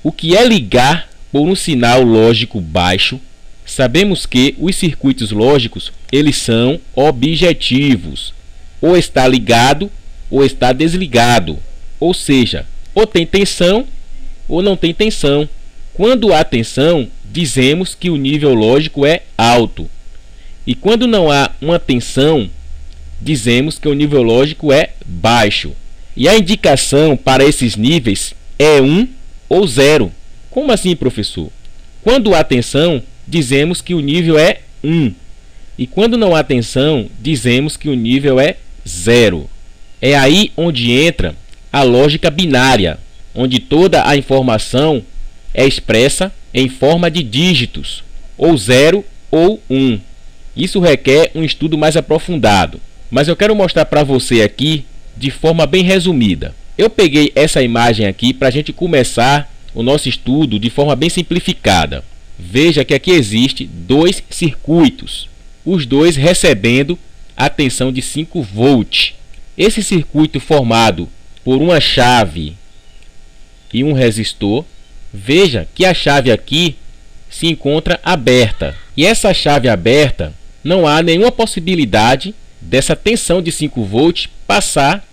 O que é ligar por um sinal lógico baixo? Sabemos que os circuitos lógicos, eles são objetivos. Ou está ligado ou está desligado. Ou seja, ou tem tensão ou não tem tensão. Quando há tensão, dizemos que o nível lógico é alto. E quando não há uma tensão, dizemos que o nível lógico é baixo. E a indicação para esses níveis é 1 ou 0. Como assim, professor? Quando há tensão, dizemos que o nível é 1. E quando não há tensão, dizemos que o nível é 0. É aí onde entra a lógica binária, onde toda a informação é expressa em forma de dígitos, ou 0 ou 1. Isso requer um estudo mais aprofundado, mas eu quero mostrar para você aqui de forma bem resumida. Eu peguei essa imagem aqui para a gente começar o nosso estudo de forma bem simplificada. Veja que aqui existe dois circuitos, os dois recebendo a tensão de 5 volts. Esse circuito formado por uma chave e um resistor, veja que a chave aqui se encontra aberta. E essa chave aberta, não há nenhuma possibilidade dessa tensão de 5 volts passar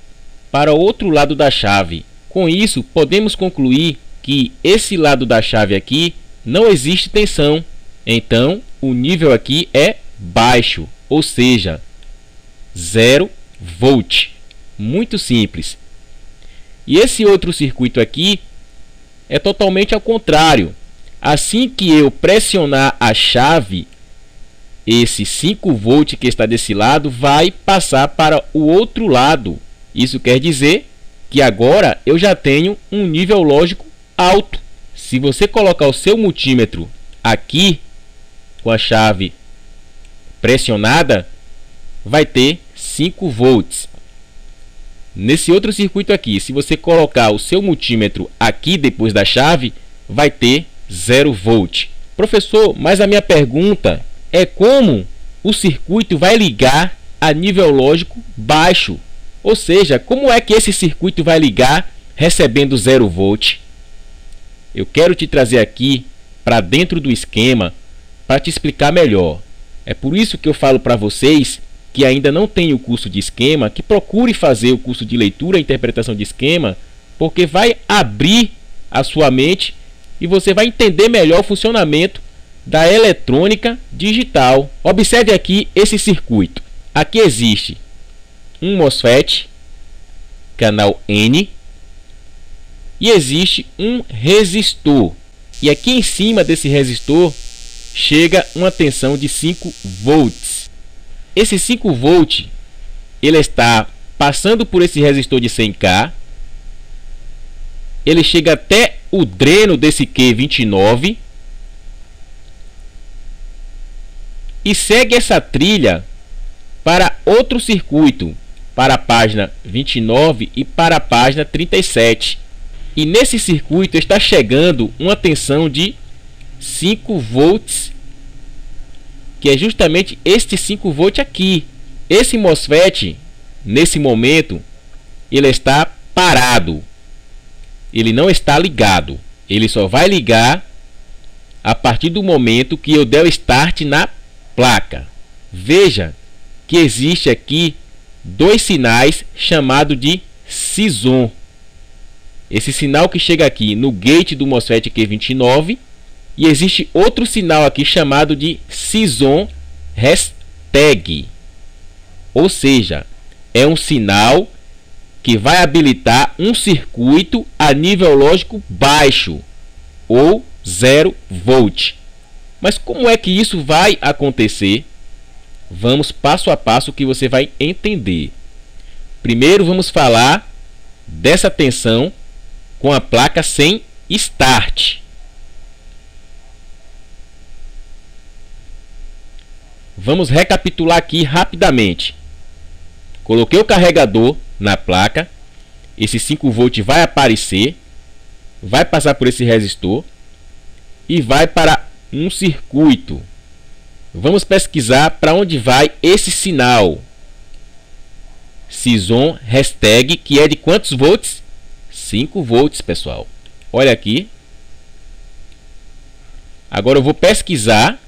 para o outro lado da chave. Com isso, podemos concluir que esse lado da chave aqui não existe tensão. Então, o nível aqui é baixo, ou seja, 0 volt. Muito simples. E esse outro circuito aqui é totalmente ao contrário. Assim que eu pressionar a chave, esse 5 volt que está desse lado vai passar para o outro lado. Isso quer dizer que agora eu já tenho um nível lógico alto. Se você colocar o seu multímetro aqui com a chave pressionada, vai ter 5 volts. Nesse outro circuito aqui, se você colocar o seu multímetro aqui depois da chave, vai ter 0 volt. Professor, mas a minha pergunta é como o circuito vai ligar a nível lógico baixo? Ou seja, como é que esse circuito vai ligar recebendo 0 volt? Eu quero te trazer aqui para dentro do esquema para te explicar melhor. É por isso que eu falo para vocês que ainda não tem o curso de esquema, que procure fazer o curso de leitura e interpretação de esquema, porque vai abrir a sua mente e você vai entender melhor o funcionamento da eletrônica digital. Observe aqui esse circuito. Aqui existe um MOSFET, canal N, e existe um resistor. E aqui em cima desse resistor chega uma tensão de 5 volts. Esse 5 volts ele está passando por esse resistor de 100K. Ele chega até o dreno desse Q29 e segue essa trilha para outro circuito, para a página 29 e para a página 37. E nesse circuito está chegando uma tensão de 5 volts, que é justamente este 5 volts aqui. Esse MOSFET, nesse momento, ele está parado. Ele não está ligado. Ele só vai ligar a partir do momento que eu der o start na placa. Veja que existe aqui dois sinais chamados de SISON. Esse sinal que chega aqui no gate do MOSFET Q29, e existe outro sinal aqui chamado de SISON hashtag. Ou seja, é um sinal que vai habilitar um circuito a nível lógico baixo, ou 0 volt. Mas como é que isso vai acontecer? Vamos passo a passo que você vai entender. Primeiro vamos falar dessa tensão com a placa sem start. Vamos recapitular aqui rapidamente. Coloquei o carregador na placa. Esse 5 volt vai aparecer, vai passar por esse resistor e vai para um circuito. Vamos pesquisar para onde vai esse sinal SISON hashtag, que é de quantos volts? 5 volts, pessoal. Olha aqui, Agora eu vou pesquisar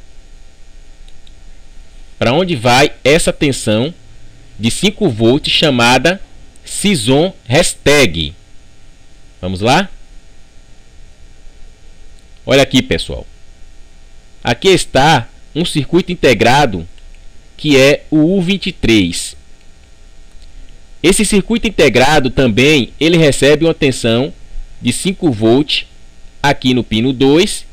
para onde vai essa tensão de 5 volts chamada Sison hashtag. Vamos lá? Olha aqui, pessoal. Aqui está um circuito integrado que é o U23. Esse circuito integrado também ele recebe uma tensão de 5 volts aqui no pino 2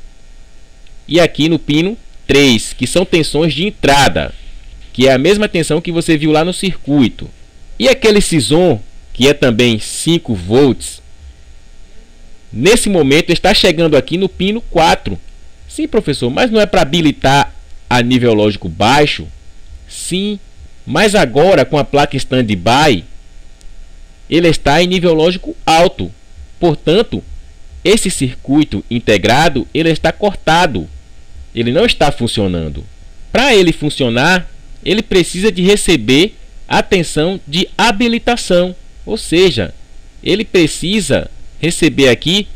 e aqui no pino 3, que são tensões de entrada, que é a mesma tensão que você viu lá no circuito. E aquele Sison, que é também 5 volts, nesse momento está chegando aqui no pino 4. Sim, professor, mas não é para habilitar a nível lógico baixo? Sim, mas agora com a placa standby, ele está em nível lógico alto. Portanto, esse circuito integrado ele está cortado. Ele não está funcionando. Para ele funcionar, ele precisa de receber a tensão de habilitação. Ou seja, ele precisa receber aqui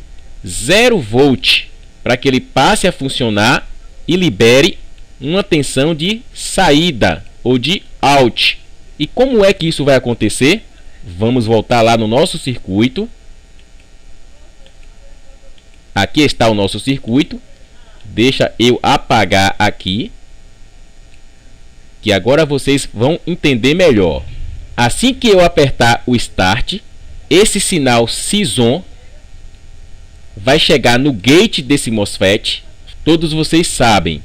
0 volt para que ele passe a funcionar e libere uma tensão de saída ou de out. E como é que isso vai acontecer? Vamos voltar lá no nosso circuito. Aqui está o nosso circuito. Deixa eu apagar aqui, que agora vocês vão entender melhor. Assim que eu apertar o Start, esse sinal Sison vai chegar no gate desse MOSFET. Todos vocês sabem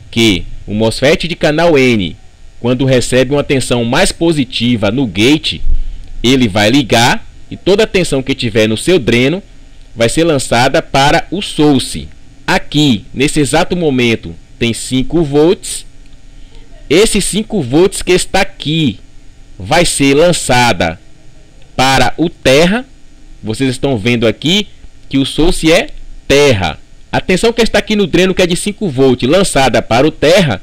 que o MOSFET de canal N, quando recebe uma tensão mais positiva no gate, ele vai ligar e toda a tensão que tiver no seu dreno vai ser lançada para o source. Aqui, nesse exato momento, tem 5 volts. Esse 5 volts que está aqui vai ser lançada para o terra. Vocês estão vendo aqui que o source é terra. A tensão que está aqui no dreno, que é de 5 volts, lançada para o terra,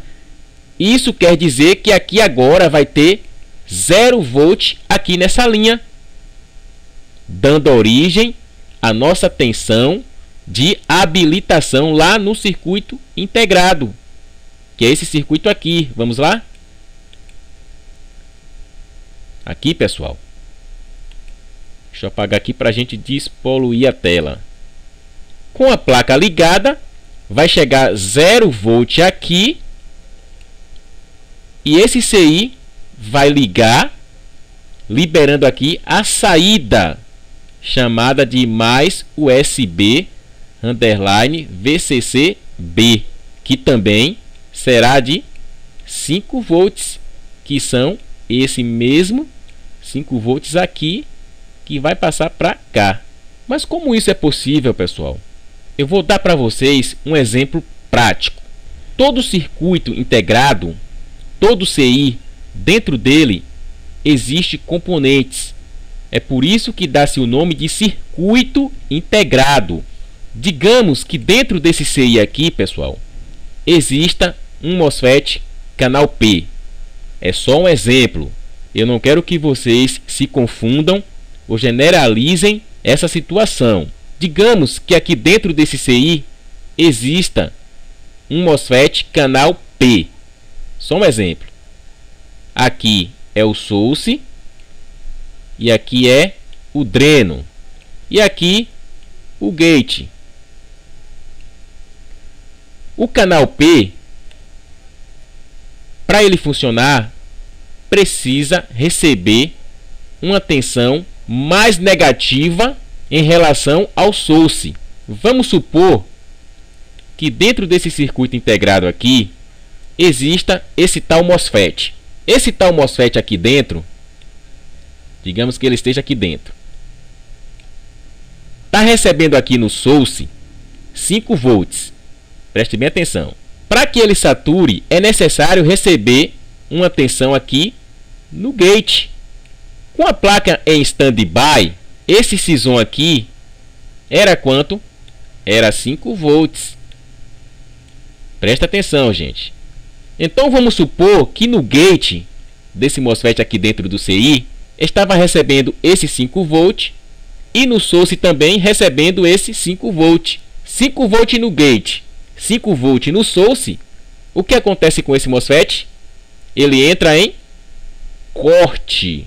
isso quer dizer que aqui agora vai ter 0 volt aqui nessa linha, dando origem à nossa tensão de habilitação lá no circuito integrado, que é esse circuito aqui. Vamos lá? Aqui, pessoal. Deixa eu apagar aqui para a gente despoluir a tela. Com a placa ligada, vai chegar 0 volt aqui. E esse CI vai ligar, liberando aqui a saída, chamada de mais USB underline VCCB, que também será de 5 volts, que são esse mesmo 5 volts aqui, que vai passar para cá. Mas como isso é possível, pessoal? Eu vou dar para vocês um exemplo prático. Todo circuito integrado, todo CI, dentro dele existe componentes. É por isso que dá-se o nome de circuito integrado. Digamos que dentro desse CI aqui, pessoal, exista um MOSFET canal P. É só um exemplo. Eu não quero que vocês se confundam ou generalizem essa situação. Digamos que aqui dentro desse CI exista um MOSFET canal P. Só um exemplo. Aqui é o source e aqui é o dreno e aqui o gate. O canal P, para ele funcionar, precisa receber uma tensão mais negativa em relação ao source. Vamos supor que dentro desse circuito integrado aqui exista esse tal MOSFET. Esse tal MOSFET aqui dentro, digamos que ele esteja aqui dentro, está recebendo aqui no source 5 volts. Preste bem atenção. Para que ele sature, é necessário receber uma tensão aqui no gate. Com a placa em standby, esse Sison aqui era quanto? Era 5 volts. Presta atenção, gente. Então vamos supor que no gate desse MOSFET aqui dentro do CI estava recebendo esse 5 volts e no source também recebendo esse 5 volts. 5 volts no gate, 5 volts no source, o que acontece com esse MOSFET? Ele entra em corte.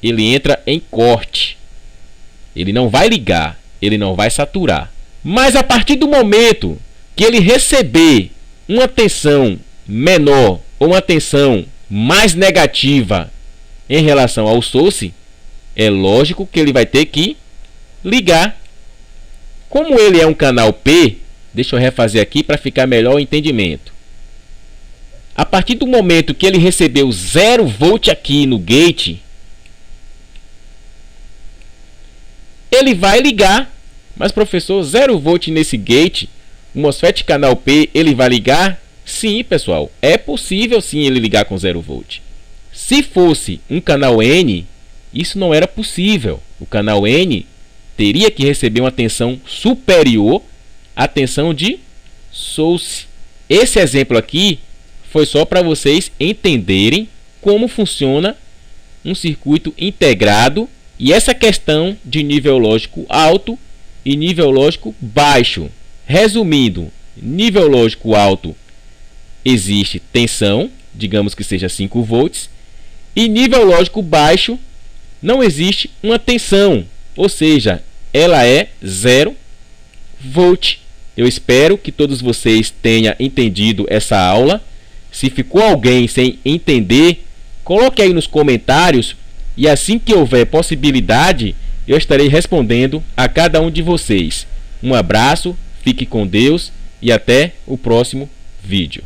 Ele entra em corte. Ele não vai ligar, ele não vai saturar. Mas a partir do momento que ele receber uma tensão menor ou uma tensão mais negativa em relação ao source, é lógico que ele vai ter que ligar. Como ele é um canal P, deixa eu refazer aqui para ficar melhor o entendimento. A partir do momento que ele recebeu 0 volt aqui no gate, ele vai ligar. Mas professor, 0 volt nesse gate, o MOSFET canal P, ele vai ligar? Sim, pessoal, é possível sim ele ligar com 0 volt. Se fosse um canal N, isso não era possível. O canal N teria que receber uma tensão superior à tensão de source. Esse exemplo aqui foi só para vocês entenderem como funciona um circuito integrado e essa questão de nível lógico alto e nível lógico baixo. Resumindo, nível lógico alto existe tensão, digamos que seja 5 volts, e nível lógico baixo não existe uma tensão, ou seja, ela é 0 volt. Eu espero que todos vocês tenham entendido essa aula. Se ficou alguém sem entender, coloque aí nos comentários e assim que houver possibilidade, eu estarei respondendo a cada um de vocês. Um abraço, fique com Deus e até o próximo vídeo.